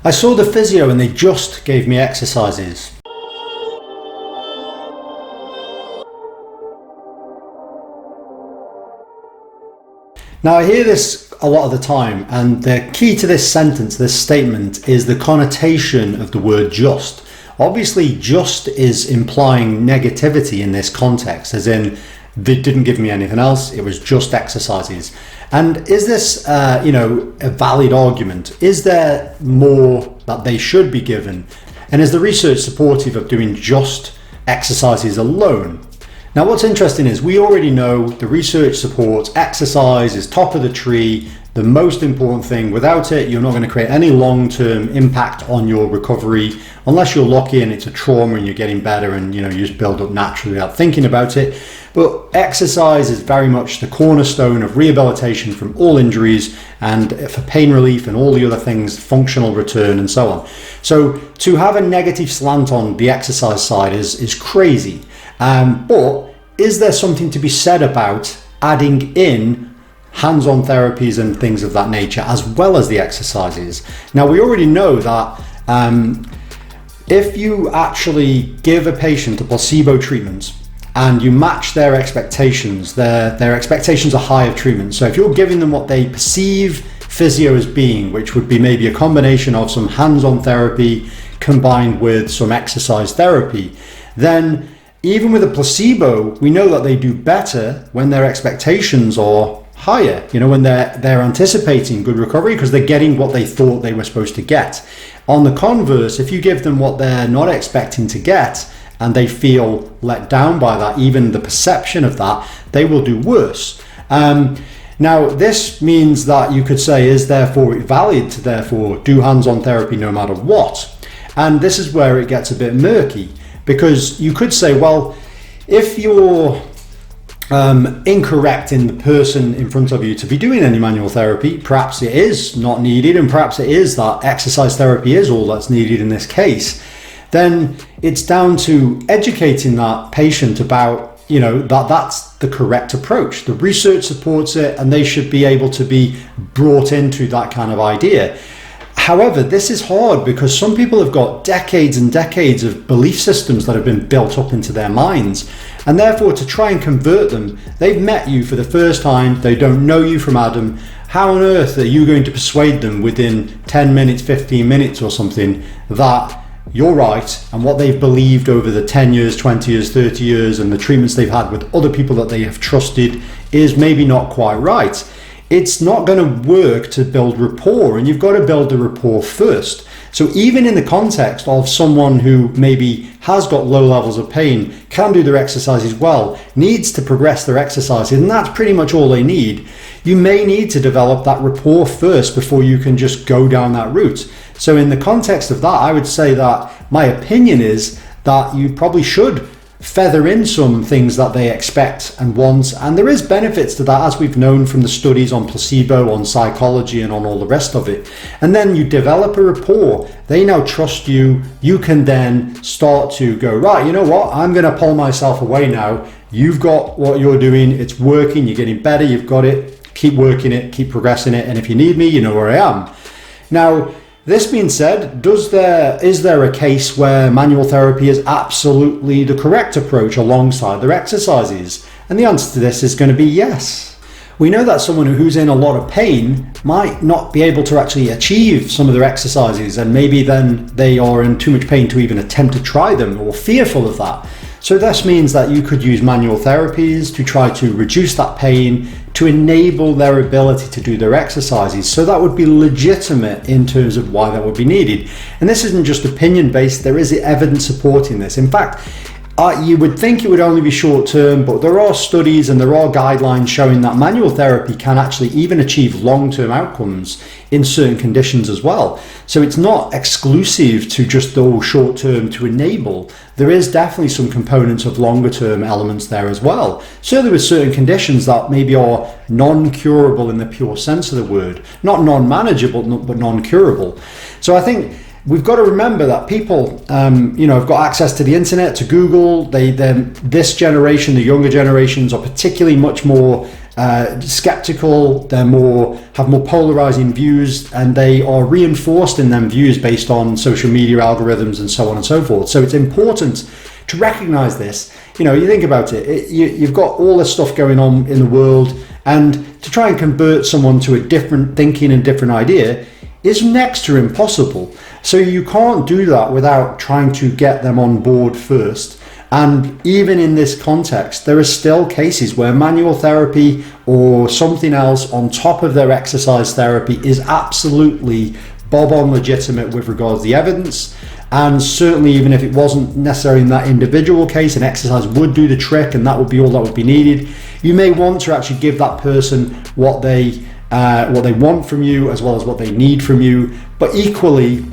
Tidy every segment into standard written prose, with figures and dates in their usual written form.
I saw the physio and they just gave me exercises. Now I hear this a lot of the time, and the key to this sentence, this statement, is the connotation of the word just. Obviously, just is implying negativity in this context, as in they didn't give me anything else, it was just exercises. And is this a valid argument? Is there more that they should be given? And is the research supportive of doing just exercises alone? Now what's interesting is we already know the research supports exercise is top of the tree, the most important thing. Without it, you're not going to create any long-term impact on your recovery, unless you're lucky and it's a trauma and you're getting better and you just build up naturally without thinking about it. But exercise is very much the cornerstone of rehabilitation from all injuries and for pain relief and all the other things, functional return and so on. So to have a negative slant on the exercise side is crazy. But is there something to be said about adding in hands-on therapies and things of that nature as well as the exercises? Now we already know that if you actually give a patient a placebo treatment and you match their expectations, their expectations are high of treatment. So if you're giving them what they perceive physio as being, which would be maybe a combination of some hands-on therapy combined with some exercise therapy, then even with a placebo, we know that they do better when their expectations are higher, when they're anticipating good recovery because they're getting what they thought they were supposed to get. On the converse, if you give them what they're not expecting to get and they feel let down by that, even the perception of that, they will do worse. Now, this means that you could say, is therefore it valid to therefore do hands-on therapy no matter what? And this is where it gets a bit murky, because you could say, well, if you're incorrect in the person in front of you to be doing any manual therapy, perhaps it is not needed, and perhaps it is that exercise therapy is all that's needed in this case, then it's down to educating that patient about that's the correct approach. The research supports it and they should be able to be brought into that kind of idea. However, this is hard because some people have got decades and decades of belief systems that have been built up into their minds, and therefore to try and convert them, they've met you for the first time, they don't know you from Adam. How on earth are you going to persuade them within 10 minutes, 15 minutes or something that you're right, and what they've believed over the 10 years, 20 years, 30 years and the treatments they've had with other people that they have trusted is maybe not quite right? It's not going to work to build rapport, and you've got to build the rapport first. So even in the context of someone who maybe has got low levels of pain, can do their exercises well, needs to progress their exercises, and that's pretty much all they need, you may need to develop that rapport first before you can just go down that route. So in the context of that, I would say that my opinion is that you probably should feather in some things that they expect and want, and there is benefits to that, as we've known from the studies on placebo, on psychology and on all the rest of it. And then you develop a rapport, they now trust you, you can then start to go, right, you know what, I'm going to pull myself away now, you've got what you're doing, it's working, you're getting better, you've got it, keep working it, keep progressing it, and if you need me, you know where I am. Now, this being said, is there a case where manual therapy is absolutely the correct approach alongside their exercises? And the answer to this is going to be yes. We know that someone who's in a lot of pain might not be able to actually achieve some of their exercises, and maybe then they are in too much pain to even attempt to try them or fearful of that. So this means that you could use manual therapies to try to reduce that pain, to enable their ability to do their exercises. So that would be legitimate in terms of why that would be needed. And this isn't just opinion based, there is evidence supporting this. In fact, you would think it would only be short term, but there are studies and there are guidelines showing that manual therapy can actually even achieve long-term outcomes in certain conditions as well. So it's not exclusive to just the short term to enable. There is definitely some components of longer term elements there as well. Certainly with certain conditions that maybe are non-curable in the pure sense of the word, not non-manageable, but non-curable. So I think we've got to remember that people, have got access to the internet, to Google. This generation, the younger generations, are particularly much more skeptical, have more polarizing views, and they are reinforced in them views based on social media algorithms and so on and so forth. So it's important to recognize this. You think about it, you've got all this stuff going on in the world, and to try and convert someone to a different thinking and different idea is next to impossible. So you can't do that without trying to get them on board first. And even in this context, there are still cases where manual therapy or something else on top of their exercise therapy is absolutely bob-on legitimate with regards to the evidence. And certainly, even if it wasn't necessarily in that individual case, an exercise would do the trick, and that would be all that would be needed. You may want to actually give that person what they want from you, as well as what they need from you. But equally,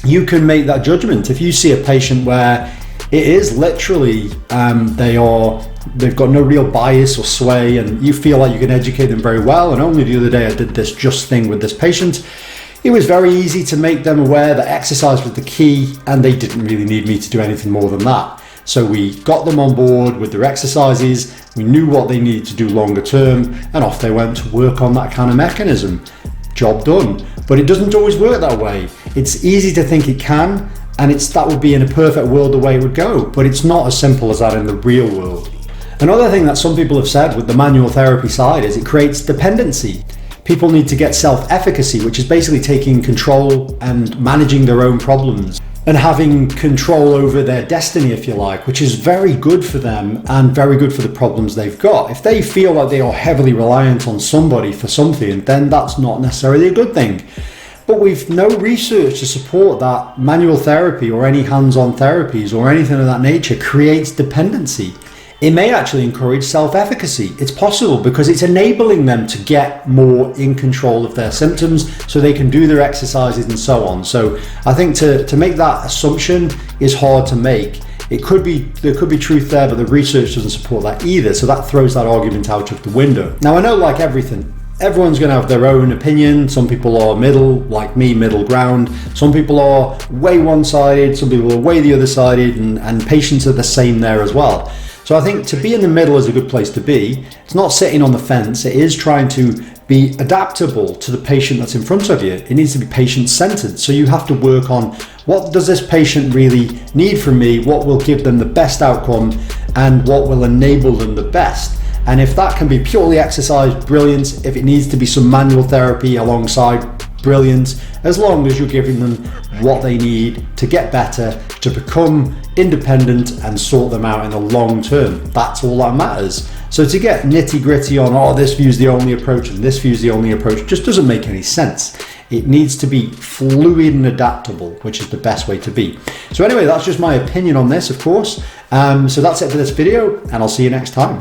you can make that judgment. If you see a patient where it is literally they've got no real bias or sway, and you feel like you can educate them very well. And only the other day I did this just thing with this patient. It was very easy to make them aware that exercise was the key, and they didn't really need me to do anything more than that. So we got them on board with their exercises, we knew what they needed to do longer term, and off they went to work on that kind of mechanism. Job done. But it doesn't always work that way. It's easy to think it can, and that would be in a perfect world the way it would go, but it's not as simple as that in the real world. Another thing that some people have said with the manual therapy side is it creates dependency. People need to get self-efficacy, which is basically taking control and managing their own problems and having control over their destiny, if you like, which is very good for them and very good for the problems they've got. If they feel like they are heavily reliant on somebody for something, then that's not necessarily a good thing. But we've no research to support that manual therapy or any hands-on therapies or anything of that nature creates dependency. It may actually encourage self-efficacy. It's possible because it's enabling them to get more in control of their symptoms so they can do their exercises and so on. So I think to make that assumption is hard to make. There could be truth there, but the research doesn't support that either. So that throws that argument out of the window. Now I know, like everything, everyone's going to have their own opinion. Some people are middle, like me, middle ground. Some people are way one-sided, some people are way the other sided, and patients are the same there as well. So I think to be in the middle is a good place to be. It's not sitting on the fence. It is trying to be adaptable to the patient that's in front of you. It needs to be patient-centered. So you have to work on, what does this patient really need from me? What will give them the best outcome, and what will enable them the best? And if that can be purely exercise, brilliant. If it needs to be some manual therapy alongside, brilliant. As long as you're giving them what they need to get better, to become independent and sort them out in the long term. That's all that matters. So to get nitty gritty on, this view's the only approach and this view's the only approach, just doesn't make any sense. It needs to be fluid and adaptable, which is the best way to be. So anyway, that's just my opinion on this, of course. So that's it for this video, and I'll see you next time.